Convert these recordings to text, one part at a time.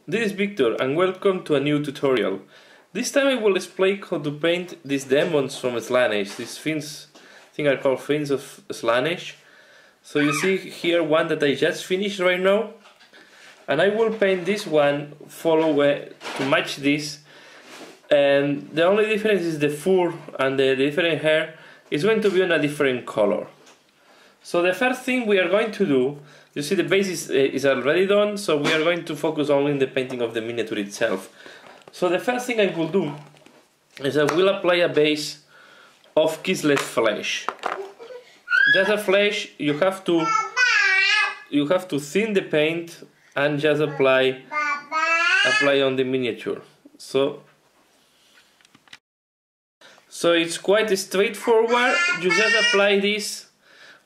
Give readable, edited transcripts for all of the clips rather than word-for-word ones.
This is Victor and welcome to a new tutorial. This time I will explain how to paint these demons from Slaanesh. These fiends, I think are called Fiends of Slaanesh. So you see here one that I just finished right now. And I will paint this one to match this. And the only difference is the fur and the different hair is going to be on a different color. So the first thing we are going to do, you see the base is already done, so we are going to focus only in the painting of the miniature itself. So the first thing I will do is I will apply a base of kisleff flesh. Just a flesh, you have to thin the paint and just apply on the miniature. So it's quite straightforward. You just apply this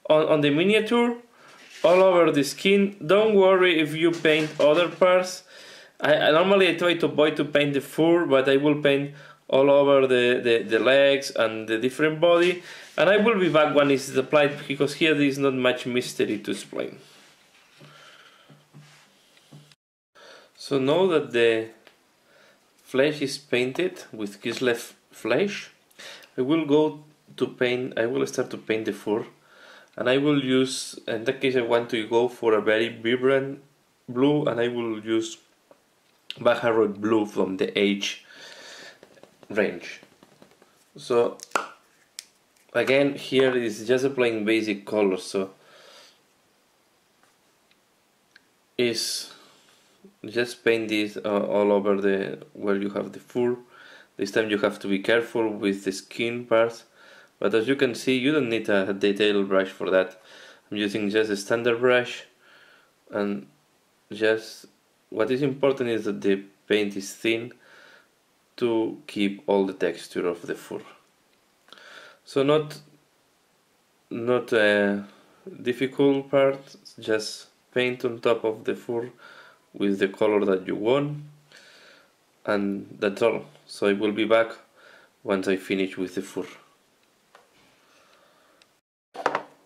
on the miniature all over the skin. Don't worry if you paint other parts. I normally try to avoid to paint the fur, but I will paint all over the legs and the different body, and I will be back when it's applied because here there is not much mystery to explain. So now that the flesh is painted with kisleff flesh, I will start to paint the fur. And I will use, in that case I want to go for a very vibrant blue, and I will use Warhammer blue from the H range. So again here is just applying basic colors, so is just paint this all over where you have the fur. This time you have to be careful with the skin parts. But as you can see, you don't need a detailed brush for that. I'm using just a standard brush, and just what is important is that the paint is thin to keep all the texture of the fur. So not a difficult part, just paint on top of the fur with the color that you want, and that's all. So I will be back once I finish with the fur.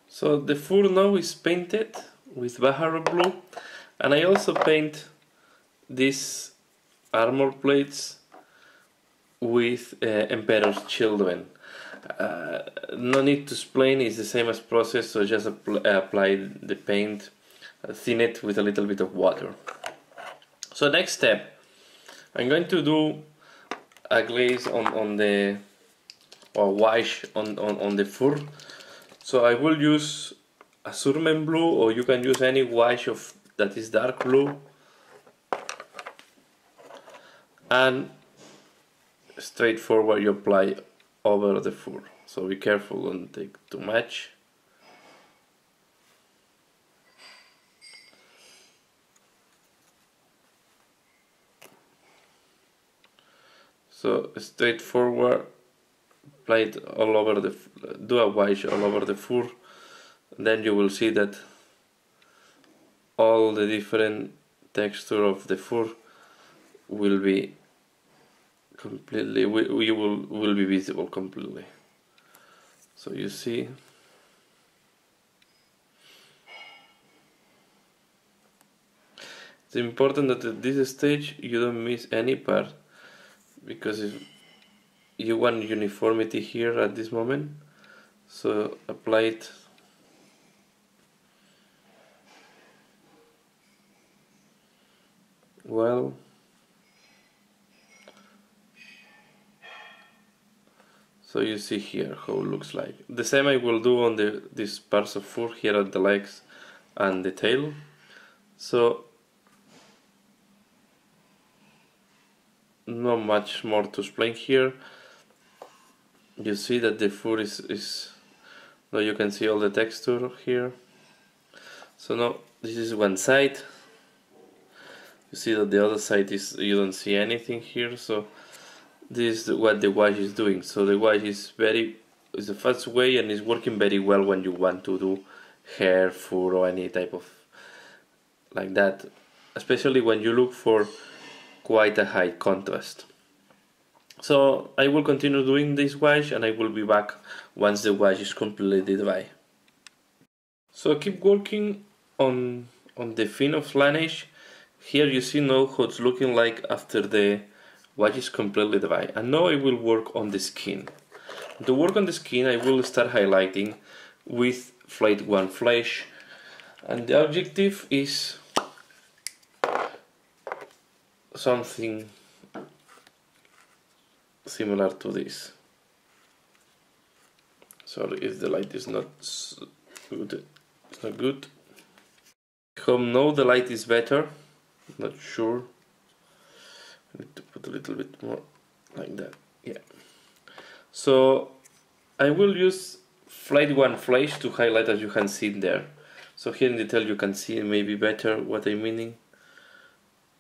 So the fur now is painted with Warhammer blue, and I also paint these armor plates with Emperor's Children. No need to explain, it's the same as process, so just apply the paint, thin it with a little bit of water. So next step, I'm going to do a glaze or wash on the fur. So I will use a Surmen blue, or you can use any wash that is dark blue, and straightforward you apply over the fur. So be careful, don't take too much. So straightforward, apply it all over do a wash all over the fur, then you will see that all the different texture of the fur will be completely, will be visible completely. So you see, it's important that at this stage you don't miss any part, because if you want uniformity here at this moment, so apply it well. So you see here how it looks like. The same I will do on these parts of fur here at the legs and the tail. So not much more to explain here. You see that the fur is now you can see all the texture here. So now this is one side. You see that the other side is, you don't see anything here. So this is what the wash is doing. So the wash is the fast way, and is working very well when you want to do hair, fur, or any type of like that, especially when you look for quite a high contrast. So I will continue doing this wash, and I will be back once the wash is completely dry. So keep working on the Fiend of Slaanesh. here you see now how it's looking like after the watch is completely dry. And now I will work on the skin. To work on the skin, I will start highlighting with Flayed One Flesh, and the objective is something similar to this. Sorry if the light is not good. It's not good. Hope now the light is better. Not sure. I need to put a little bit more like that. Yeah. So I will use Flayed One Flesh to highlight, as you can see there. So here in detail you can see maybe better what I'm meaning.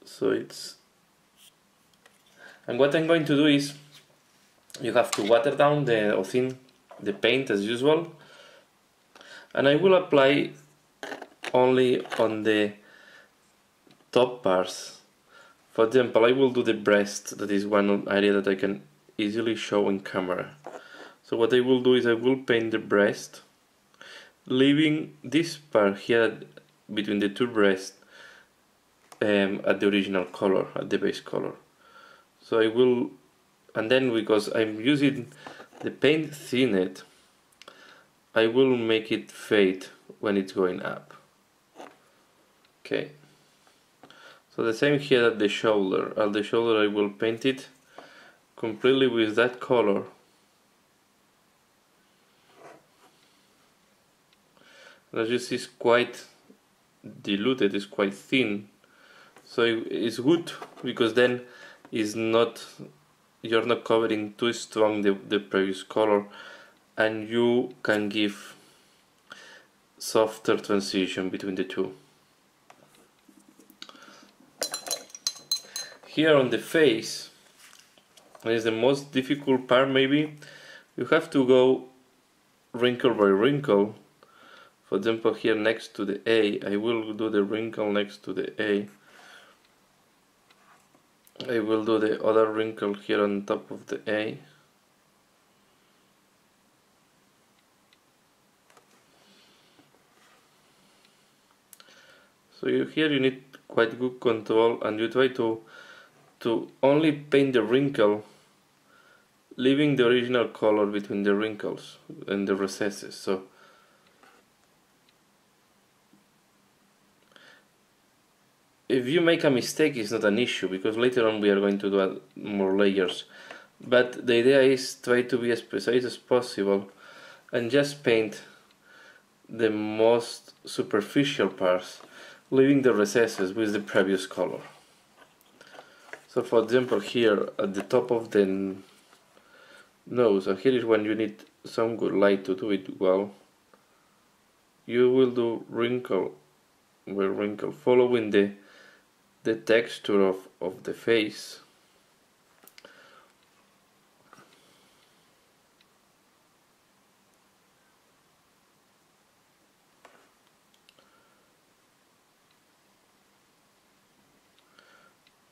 So it's, and what I'm going to do is, you have to water down the, or thin the paint as usual, and I will apply only on the top parts. For example, I will do the breast, that is one area that I can easily show in camera. So what I will do is I will paint the breast, leaving this part here between the two breasts at the original color, at the base color. So I will, and then because I'm using the paint thinned, I will make it fade when it's going up. Okay. So the same here at the shoulder. At the shoulder I will paint it completely with that color. And as you see, it's quite diluted, it's quite thin. So it's good because then it's not, you're not covering too strong the previous color, and you can give softer transition between the two. Here on the face, is the most difficult part maybe. You have to go wrinkle by wrinkle. For example, here next to the A, I will do the wrinkle next to the A. I will do the other wrinkle here on top of the A. So here you need quite good control, and you try to only paint the wrinkle, leaving the original color between the wrinkles and the recesses. So if you make a mistake, it's not an issue, because later on we are going to do add more layers. But the idea is try to be as precise as possible and just paint the most superficial parts, leaving the recesses with the previous color. So for example, here at the top of the nose, and here is when you need some good light to do it well, you will do wrinkle by wrinkle, following the texture of the face.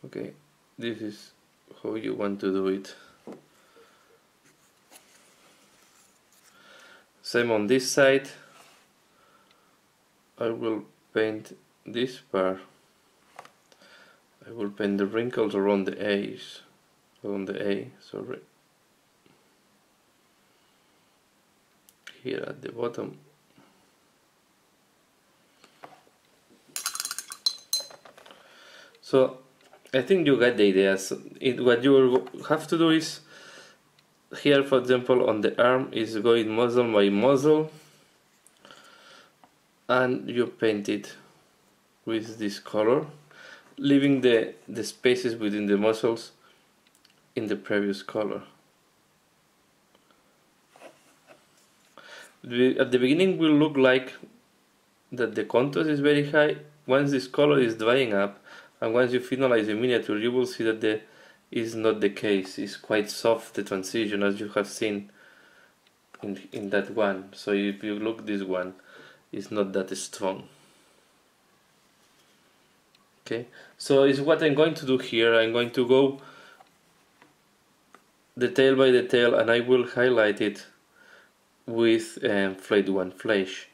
Okay, this is how you want to do it. Same on this side. I will paint this part. I will paint the wrinkles around the A's, around the A, sorry. Here at the bottom. So I think you get the idea. So what you have to do is, here for example on the arm is going muzzle by muzzle, and you paint it with this color, leaving the spaces within the muscles in the previous color. At the beginning will look like that the contrast is very high. Once this color is drying up, and once you finalize the miniature, you will see that is not the case. It's quite soft, the transition, as you have seen in that one. So if you look, this one is not that strong. Okay, so is what I'm going to do here. I'm going to go detail by detail, and I will highlight it with Flayed One Flesh.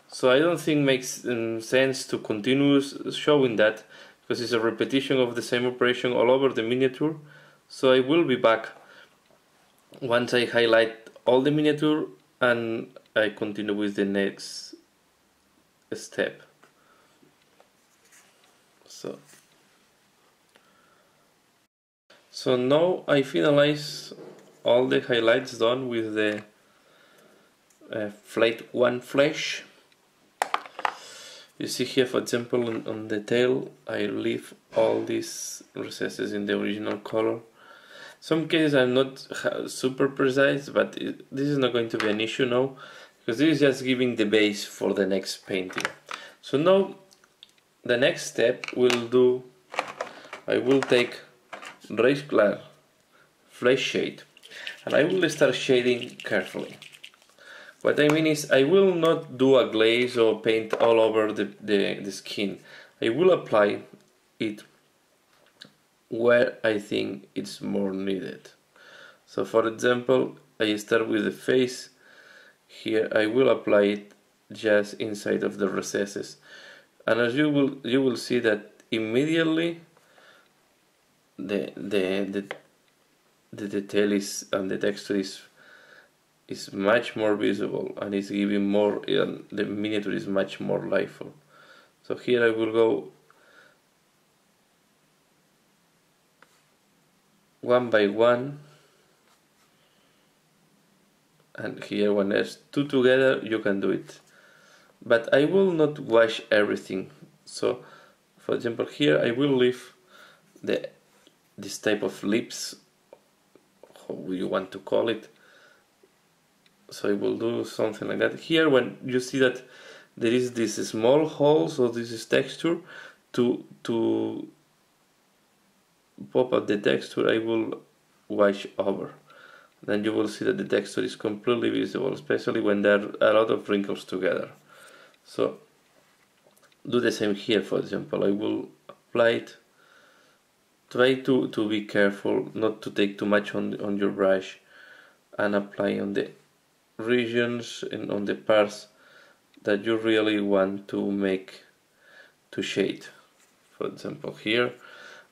So I don't think it makes sense to continue showing that, because it's a repetition of the same operation all over the miniature. So I will be back once I highlight all the miniature and I continue with the next step. So now I finalize all the highlights done with the Flight 1 flesh. You see here, for example, on the tail, I leave all these recesses in the original color. Some cases I'm not super precise, but this is not going to be an issue now, because this is just giving the base for the next painting. So now the next step I will take raised glass flesh shade and I will start shading carefully. What I mean is, I will not do a glaze or paint all over the skin. I will apply it where I think it's more needed. So for example, I start with the face. Here I will apply it just inside of the recesses, and as you will see that immediately the detail is, and the texture is much more visible, and is giving more, and the miniature is much more liveful. So here I will go one by one, and here when there's two together you can do it, but I will not wash everything. So for example, here I will leave this type of lips, how you want to call it. So I will do something like that. Here, when you see that there is this small hole, so this is texture, to pop up the texture, I will wash over. Then you will see that the texture is completely visible, especially when there are a lot of wrinkles together. So do the same here. For example, I will apply it. Try to be careful not to take too much on your brush, and apply on the regions and on the parts that you really want to shade. For example, here,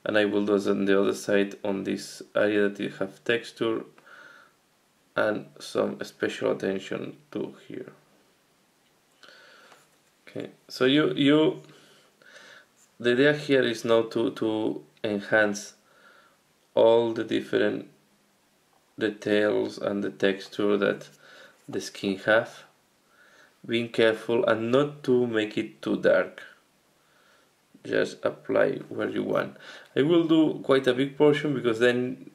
and I will do it on the other side, on this area that you have texture, and some special attention to here. Okay, so the idea here is now to enhance all the different details and the texture that the skin have, being careful and not to make it too dark. Just apply where you want. I will do quite a big portion, because then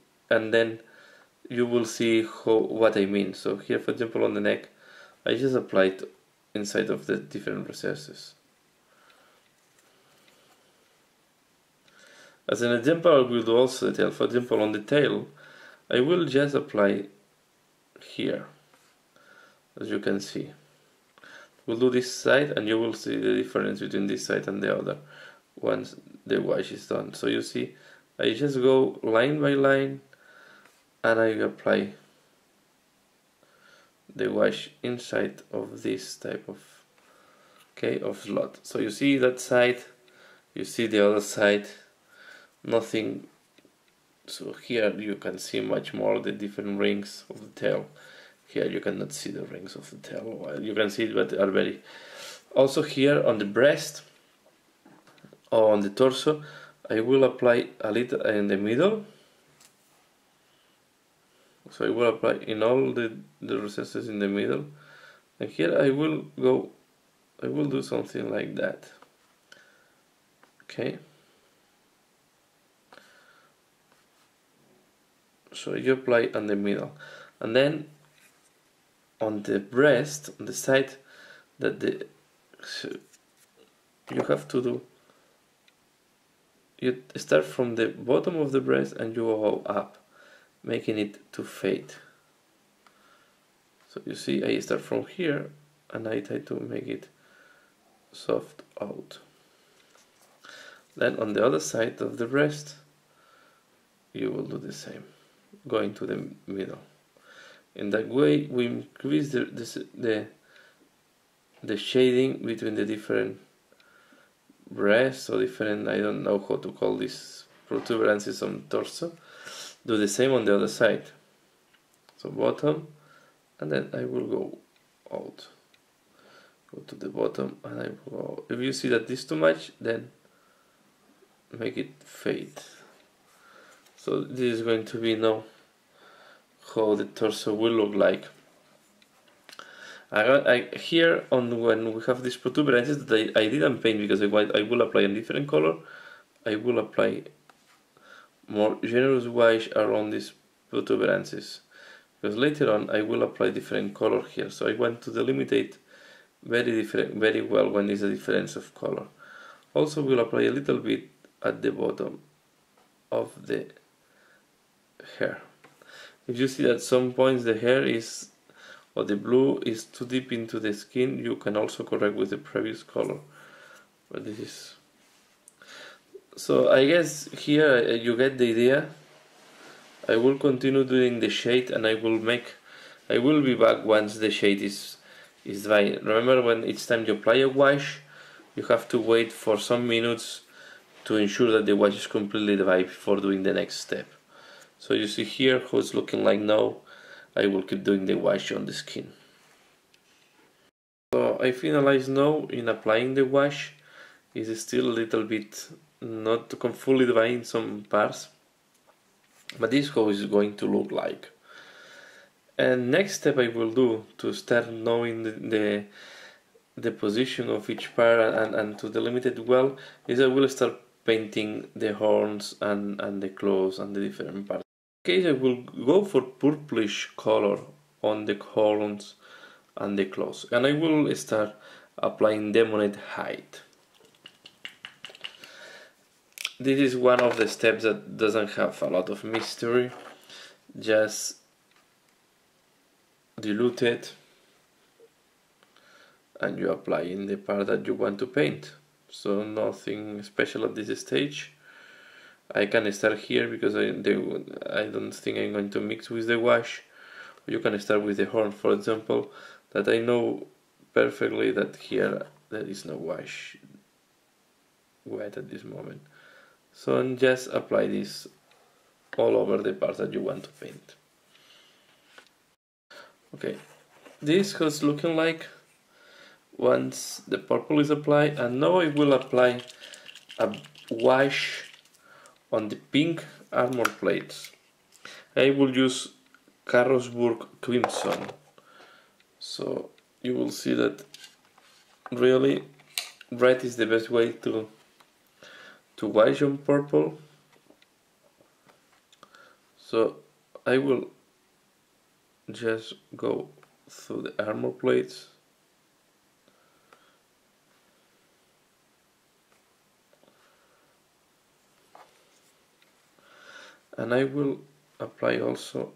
you will see what I mean. So here, for example, on the neck, I just applied inside of the different recesses. As an example, I will do also the tail. For example, on the tail, I will just apply here, as you can see. We'll do this side, and you will see the difference between this side and the other once the wash is done. So you see, I just go line by line, and I apply the wash inside of this type of slot. So you see that side, you see the other side, nothing. So here you can see much more the different rings of the tail. Here you cannot see the rings of the tail. Well, you can see it, but they are very. Also here on the breast or on the torso, I will apply a little in the middle. So I will apply in all the recesses in the middle, and here I will do something like that. Okay. So you apply on the middle, and then on the breast, on the side that you have to do, you start from the bottom of the breast and you go up, making it to fade. So you see, I start from here and I try to make it soft out. Then on the other side of the breast, you will do the same, going to the middle. In that way, we increase the shading between the different breast or different, I don't know how to call this, protuberances on torso. Do the same on the other side. So bottom, and then I will go out. Go to the bottom, and I will go out. If you see that this is too much, then make it fade. So this is going to be now how the torso will look like. Here on when we have these protuberances that I didn't paint because I will apply a different color. I will apply more generous wash around these protuberances because later on I will apply different color here. So I want to delimitate very well when there's a difference of color. Also we'll apply a little bit at the bottom of the hair. If you see that some points the hair is or the blue is too deep into the skin, you can also correct with the previous color. But this is... So I guess here you get the idea. I will continue doing the shade and I will be back once the shade is dry. Remember, when it's time to apply a wash, you have to wait for some minutes to ensure that the wash is completely dry before doing the next step. So you see here how it's looking like now. I will keep doing the wash on the skin. So I finalized now in applying the wash. It's still a little bit not fully dry in some parts, but this is how it's going to look like. And next step I will do to start knowing the position of each part and to delimit it well is I will start painting the horns and the claws and the different parts. In case I will go for purplish color on the horns and the claws, and I will start applying demonite hide. This is one of the steps that doesn't have a lot of mystery. Just dilute it and you apply in the part that you want to paint. So nothing special at this stage. I can start here because I don't think I'm going to mix with the wash. You can start with the horn, for example, that I know perfectly that here there is no wash wet at this moment. So just apply this all over the part that you want to paint. Okay, this is how it's looking like once the purple is applied, and now I will apply a wash on the pink armor plates. I will use Carlsberg Crimson. So you will see that really red is the best way to wash on purple. So I will just go through the armor plates. And I will apply also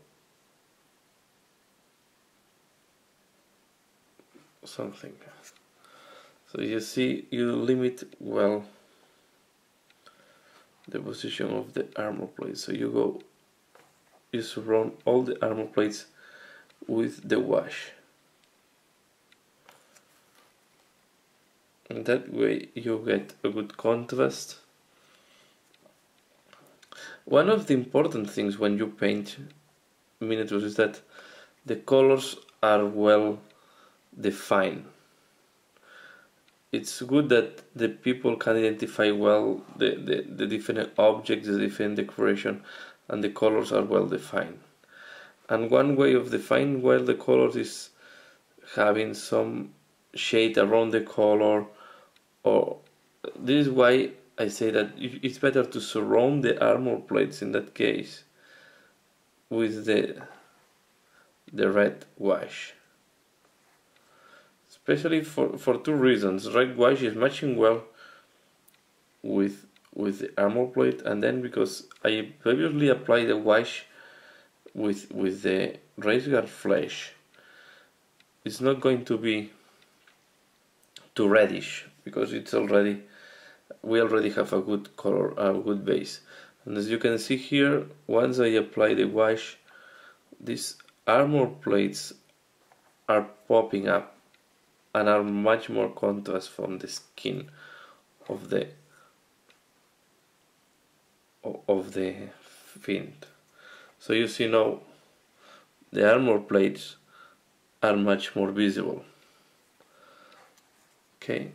something. So you see, you limit well the position of the armor plates. So you surround all the armor plates with the wash. And that way you get a good contrast. One of the important things when you paint miniatures is that the colors are well defined. It's good that the people can identify well the different objects, the different decoration, and the colors are well defined. And one way of defining well the colors is having some shade around the color, or this is why I say that it's better to surround the armor plates in that case with the red wash. Especially for two reasons. Red wash is matching well with the armor plate, and then because I previously applied the wash with the race guard flesh, it's not going to be too reddish because we already have a good color, a good base. And as you can see here, once I apply the wash, these armor plates are popping up and are much more contrast from the skin of the Fiend. So you see now the armor plates are much more visible. Okay,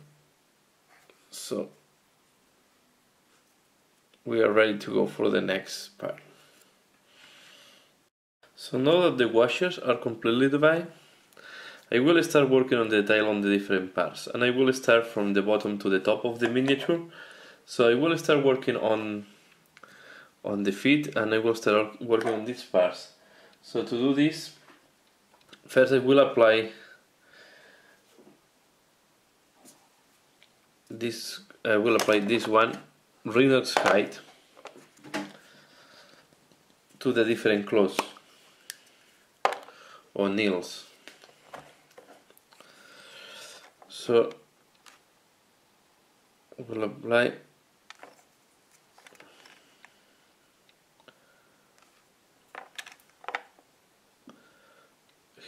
so we are ready to go for the next part. So now that the washers are completely dry, I will start working on the detail on the different parts, and I will start from the bottom to the top of the miniature. So I will start working on the feet, and I will start working on these parts. So to do this, first I will apply this. I will apply this one Rhinox height to the different claws or nails. So we'll apply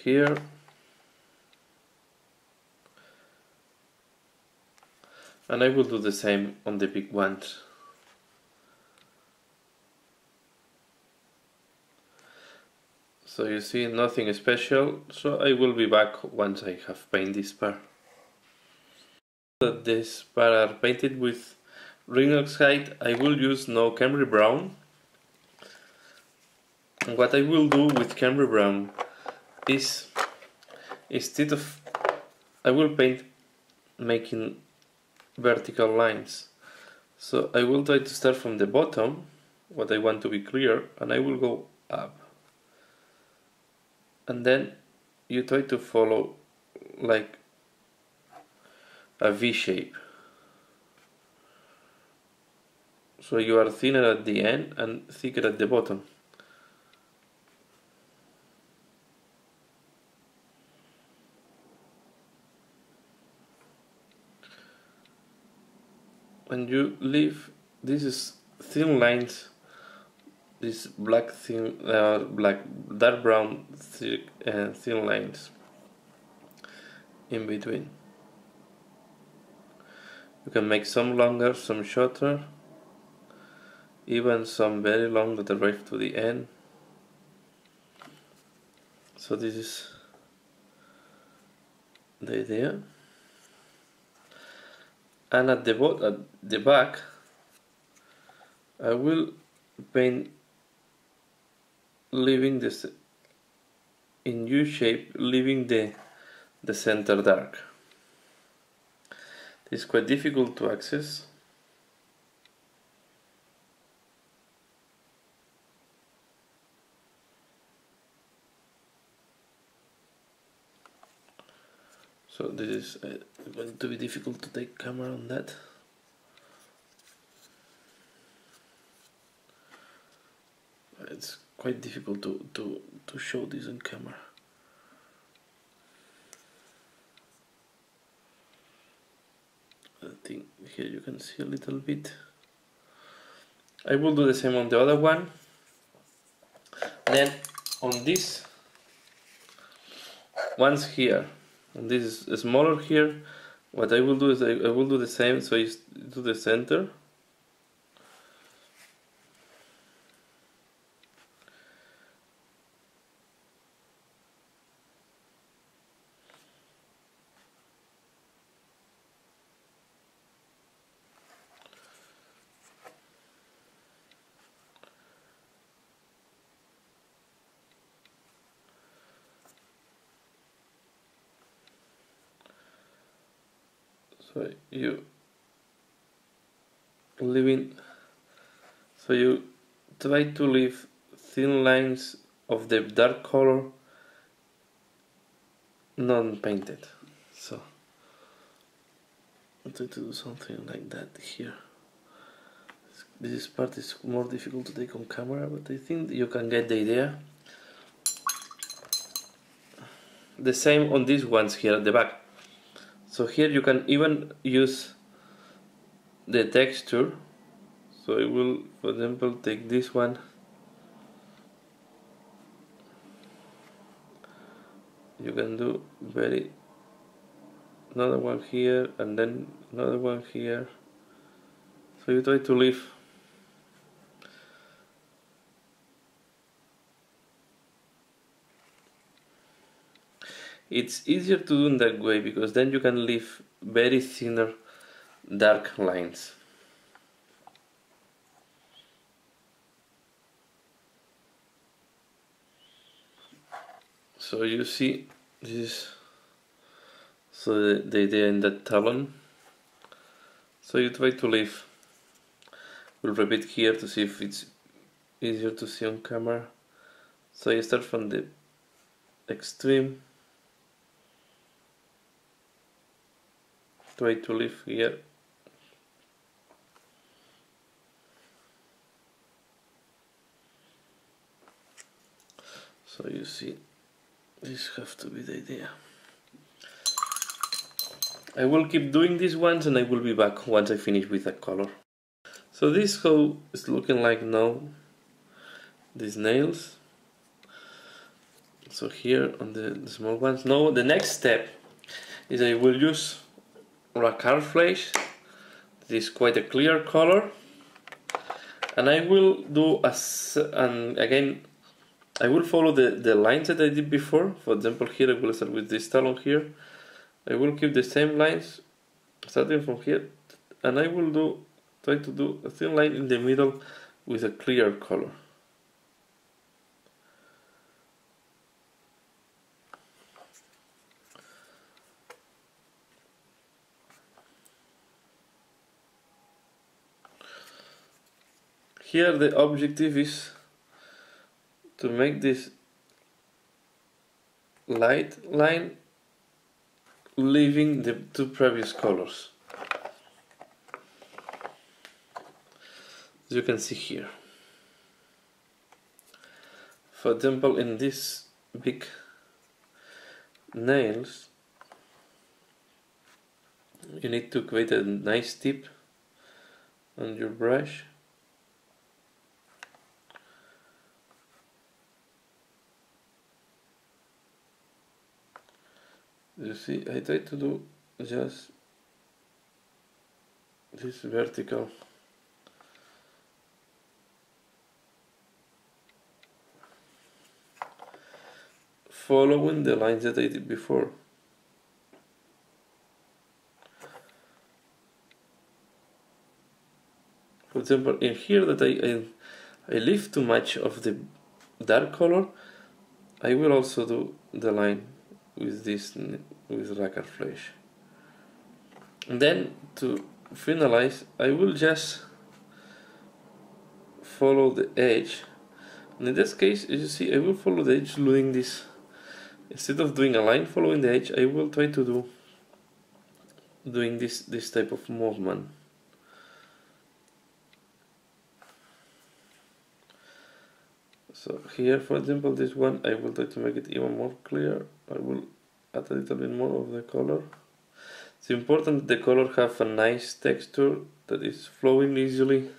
here, and I will do the same on the big ones. So you see, nothing special, so I will be back once I have painted this part. That this part are painted with Rhinox height, I will use now Camry Brown. And what I will do with Camry Brown is, instead of, I will paint making vertical lines. So I will try to start from the bottom, what I want to be clear, and I will go up. And then you try to follow like a V shape. So you are thinner at the end and thicker at the bottom. When you leave, this is thin lines, this black thin, dark brown thin lines in between. You can make some longer, some shorter, even some very long that arrive to the end. So this is the idea. And at the back, I will paint leaving this in U shape, leaving the center dark. It's quite difficult to access. So this is going to be difficult to take camera on that. It's quite difficult to show this on camera. I think here you can see a little bit. I will do the same on the other one. Then on this one's here, and this is smaller here. What I will do is I will do the same, so you do the center. So you try to leave thin lines of the dark color non-painted. So I'll try to do something like that here. This part is more difficult to take on camera, but I think you can get the idea. The same on these ones here at the back. So here you can even use the texture. So I will, for example, take this one. You can do another one here, and then another one here. So you try to leave it's easier to do in that way because then you can leave very thinner dark lines. So you see this is the idea in that talon. So you try to leave. We'll repeat here to see if it's easier to see on camera. So you start from the extreme, try to leave here. So you see, this has to be the idea. I will keep doing these ones and I will be back once I finish with the color. So this is how it's looking like now, these nails. So here on the small ones. Now the next step is I will use racar flesh. This is quite a clear color. And I will do and again I will follow the lines that I did before. For example, here I will start with this talon here. I will keep the same lines starting from here, and I will try to do a thin line in the middle with a clear color. Here the objective is to make this light line leaving the two previous colors, as you can see here. For example, in these big nails, you need to create a nice tip on your brush. You see, I try to do just this vertical. Following the lines that I did before. For example, in here that I leave too much of the dark color, I will also do the line with this, with racar flesh. And then to finalize, I will just follow the edge. And in this case, as you see, I will follow the edge doing this. Instead of doing a line following the edge, I will try to doing this type of movement. So here, for example, this one, I will try to make it even more clear. I will add a little bit more of the color. It's important that the color have a nice texture that is flowing easily.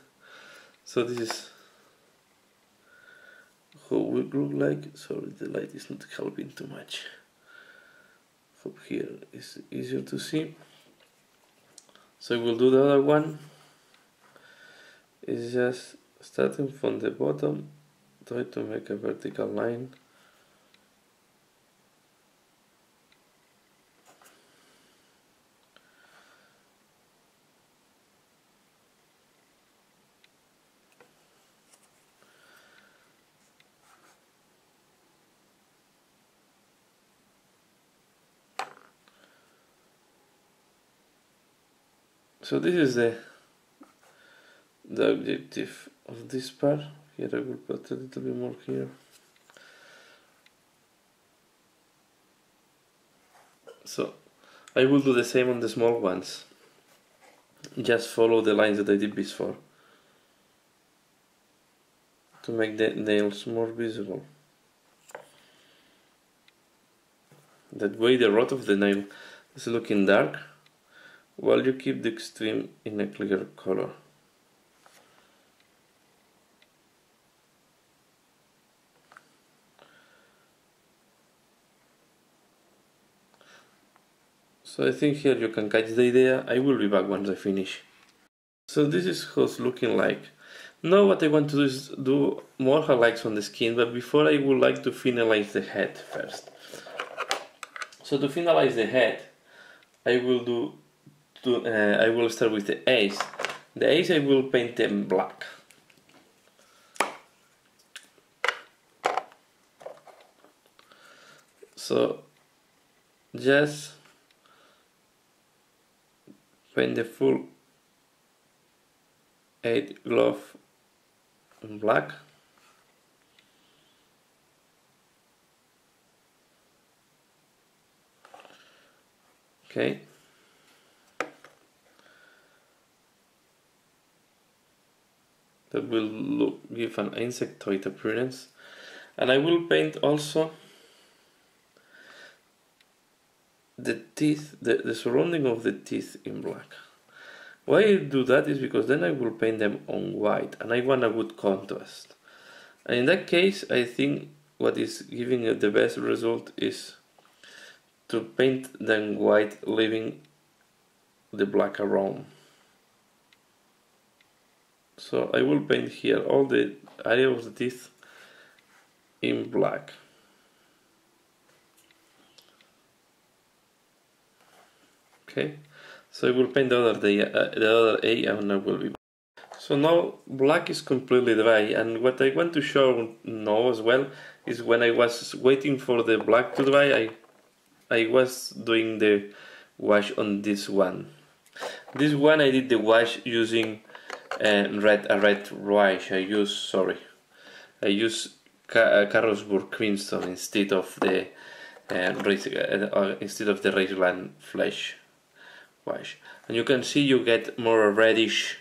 So this is how it will look like. Sorry, the light is not helping too much. Hope here is easier to see. So I will do the other one. It's just starting from the bottom, try to make a vertical line. So this is the objective of this part. Here I will put a little bit more here. So I will do the same on the small ones. Just follow the lines that I did before to make the nails more visible. That way the rod of the nail is looking dark, while you keep the extreme in a clear color. So I think here you can catch the idea. I will be back once I finish. So this is how it's looking like. Now what I want to do is do more highlights on the skin, but before I would like to finalize the head first. So to finalize the head, I will I will start with the eyes. The eyes I will paint them black. So just paint the full 8 glove in black. Okay. That will give an insectoid appearance. And I will paint also the teeth, the surrounding of the teeth in black. Why I do that is because then I will paint them on white and I want a good contrast. And in that case, I think what is giving it the best result is to paint them white, leaving the black around. So I will paint here all the area of the teeth in black. Okay, so I will paint the other A and I will be. So now black is completely dry, and what I want to show now as well is when I was waiting for the black to dry, I was doing the wash on this one. This one I did the wash using a red wash. I use Carlsberg Crimson instead of the Raceland Flesh wash, and you can see you get more reddish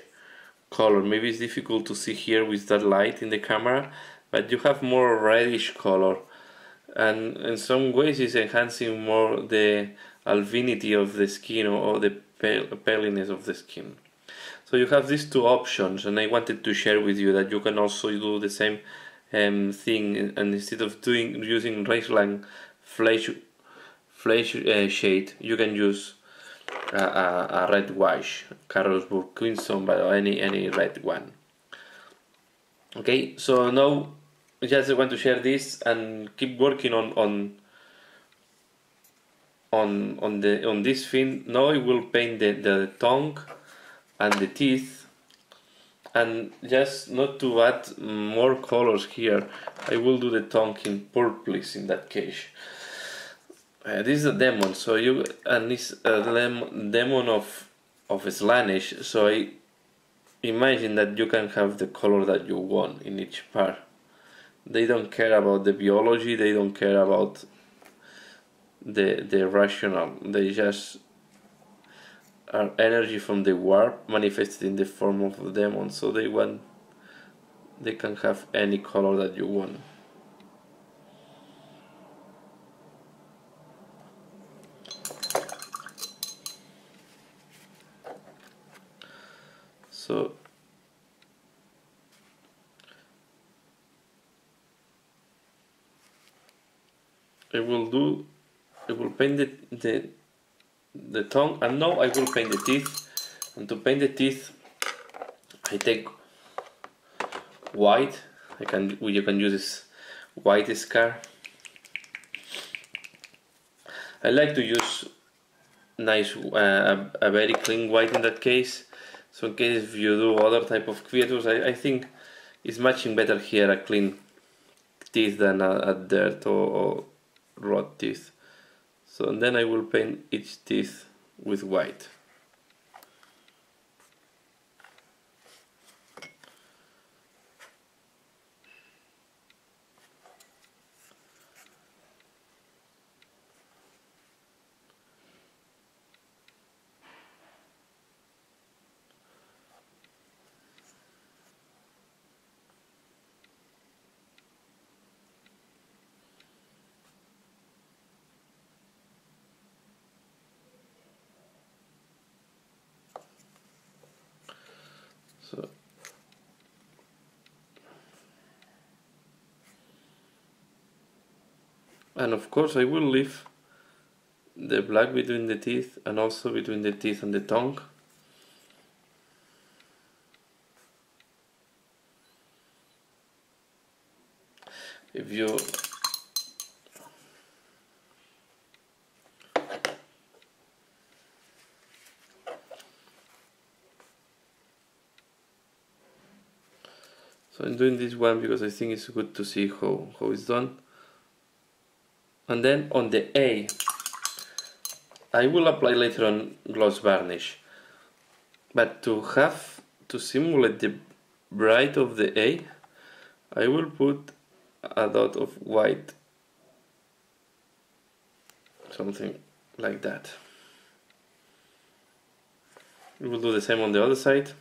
color. Maybe it's difficult to see here with that light in the camera, but you have more reddish color, and in some ways it's enhancing more the alvinity of the skin or the paleness of the skin. So you have these two options, and I wanted to share with you that you can also do the same thing, and instead of using Raceland flesh shade, you can use a red wash, Carlsberg Crimson, but any red one. Okay, so now I just want to share this and keep working on this thing. Now I will paint the tongue and the teeth, and just not to add more colors here, I will do the tongue in purplish in that case. This is a demon, so it's a demon of Slaanesh, so I imagine that you can have the color that you want in each part. They don't care about the biology, they don't care about the rational, they just are energy from the warp manifested in the form of the demon, so they can have any color that you want. So I will paint the tongue, and now I will paint the teeth. And to paint the teeth, I take white. You can use this white scar. I like to use nice a very clean white in that case. So in case if you do other type of creatures, I think it's matching better here a clean teeth than a dirt or rot teeth. So and then I will paint each teeth with white. So and of course I will leave the black between the teeth and also between the teeth and the tongue. if you so I'm doing this one because I think it's good to see how it's done. And then on the A, I will apply later on gloss varnish, but to simulate the bright of the A, I will put a dot of white, something like that. We will do the same on the other side.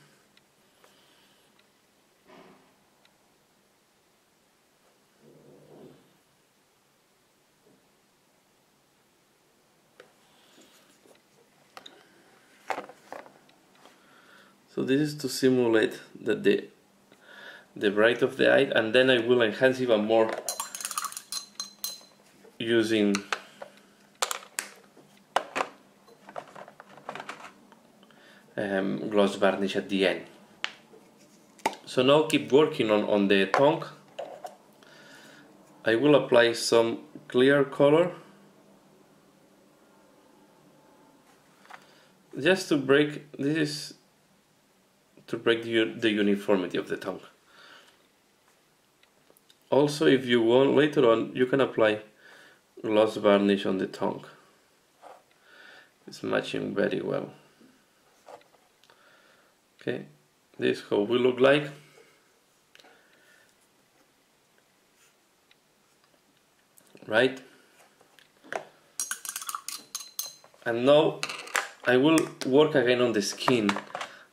So this is to simulate that the bright of the eye, and then I will enhance even more using gloss varnish at the end. So now keep working on the tongue. I will apply some clear color just to break, this is to break the uniformity of the tongue. Also, if you want, later on you can apply gloss varnish on the tongue. It's matching very well. Okay, this is how we look like. Right? And now I will work again on the skin,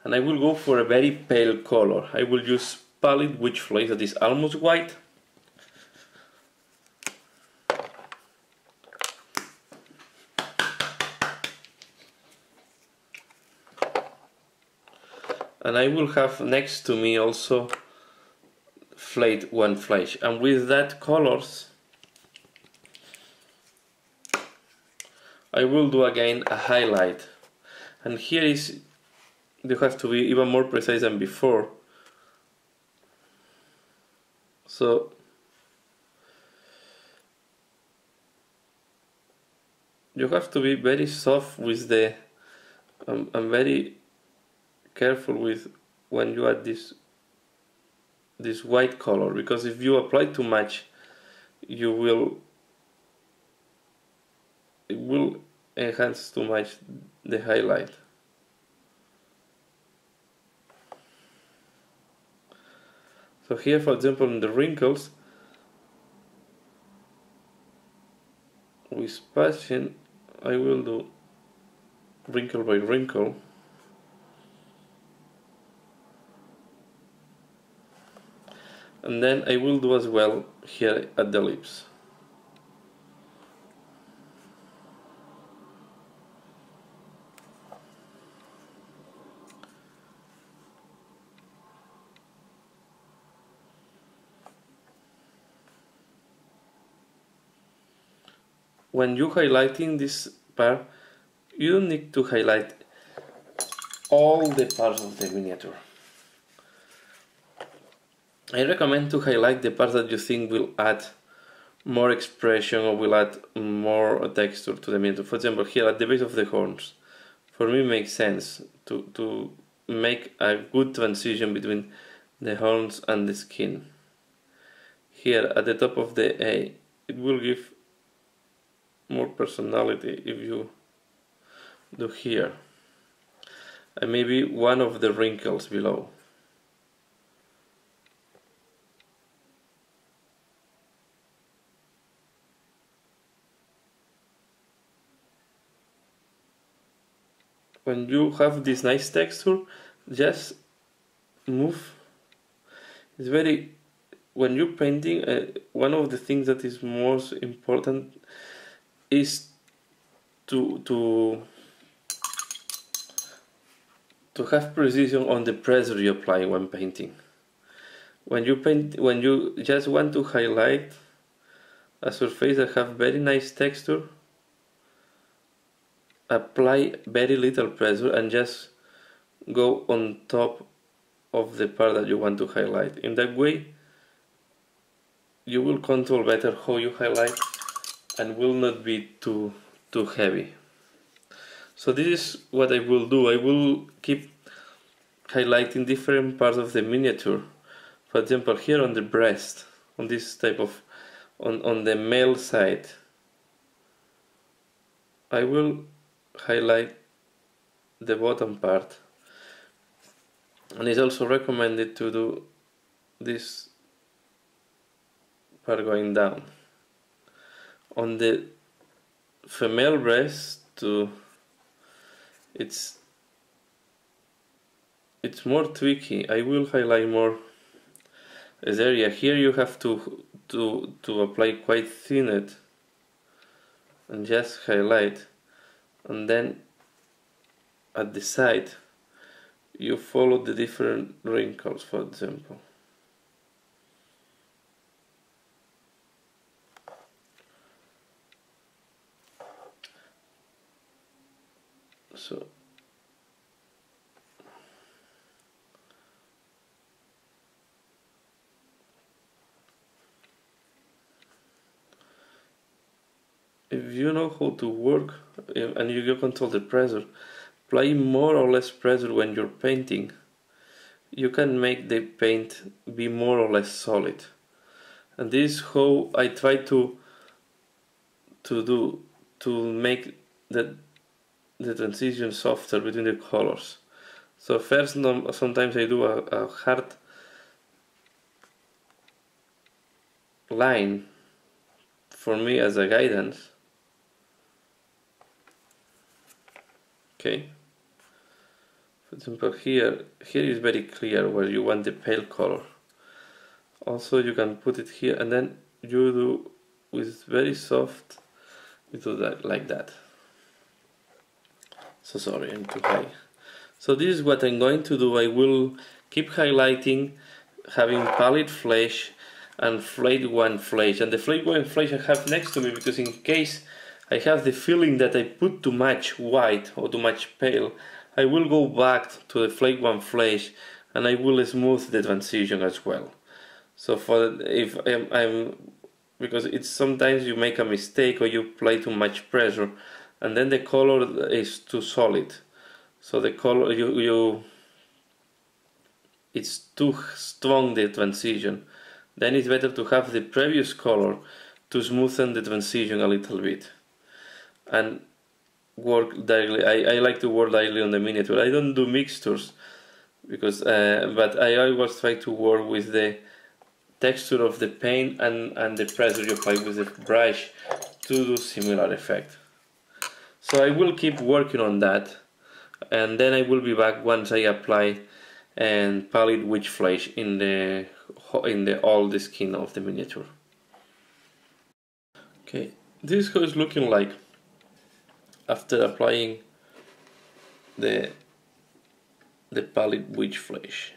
and I will go for a very pale color. I will use Pallid Witch Flames that is almost white. And I will have next to me also Flayed One Flesh, and with that colors I will do again a highlight, and here is, you have to be even more precise than before. So you have to be very soft with the and very careful with when you add this white color, because if you apply too much, it will enhance too much the highlight. So here, for example, in the wrinkles, with patching, I will do wrinkle by wrinkle. And then I will do as well here at the lips. When you're highlighting this part, you don't need to highlight all the parts of the miniature. I recommend to highlight the parts that you think will add more expression or will add more texture to the miniature. For example, here at the base of the horns, for me it makes sense to make a good transition between the horns and the skin. Here at the top of the A, it will give more personality if you do here, and maybe one of the wrinkles below. When you have this nice texture, just move. It's very, when you're painting, one of the things that is most important is to have precision on the pressure you apply when painting. When you paint, when you just want to highlight a surface that have very nice texture, apply very little pressure and just go on top of the part that you want to highlight. In that way you will control better how you highlight and will not be too heavy. So this is what I will do. I will keep highlighting different parts of the miniature. For example, here on the breast, on this type of, on the male side, I will highlight the bottom part. And it's also recommended to do this part going down. On the female breast, it's more tricky. I will highlight more this area. Here you have to apply quite thinned and just highlight, and then at the side you follow the different wrinkles, for example. So if you know how to work and you control the pressure, apply more or less pressure when you're painting, you can make the paint be more or less solid. And this is how I try to make the transition softer between the colors. So first, sometimes I do a hard line for me as a guidance. Okay. For example, here is very clear where you want the pale color. Also, you can put it here, and then you do with very soft. You do that like that. So sorry, I'm too high. So this is what I'm going to do. I will keep highlighting, having pallid flesh and flayed one flesh. And the flayed one flesh I have next to me, because in case I have the feeling that I put too much white or too much pale, I will go back to the flayed one flesh and I will smooth the transition as well. So if I'm because it's sometimes you make a mistake or you apply too much pressure, and then the color is too solid. So the color it's too strong, the transition. Then it's better to have the previous color to smoothen the transition a little bit. And work directly. I like to work directly on the miniature. I don't do mixtures because, but I always try to work with the texture of the paint and the pressure you apply with the brush to do similar effect. So I will keep working on that, and then I will be back once I apply and pallid witch flesh in all the skin of the miniature. Okay, this is how it's looking like after applying the pallid witch flesh.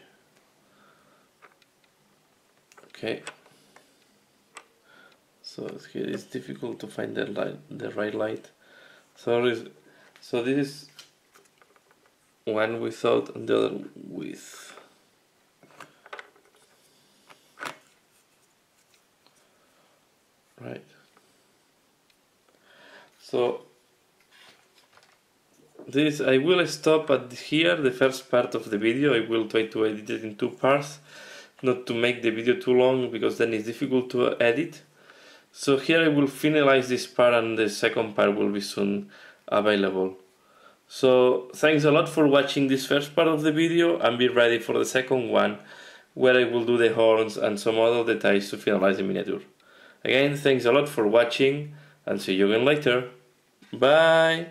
Okay, so here it's difficult to find the right light. So this is one without and the other with. Right. So this I will stop at here, the first part of the video. I will try to edit it in 2 parts, not to make the video too long, because then it's difficult to edit. So here I will finalize this part, and the second part will be soon available. So thanks a lot for watching this first part of the video, and be ready for the second one, where I will do the horns and some other details to finalize the miniature. Again, thanks a lot for watching, and see you again later. Bye!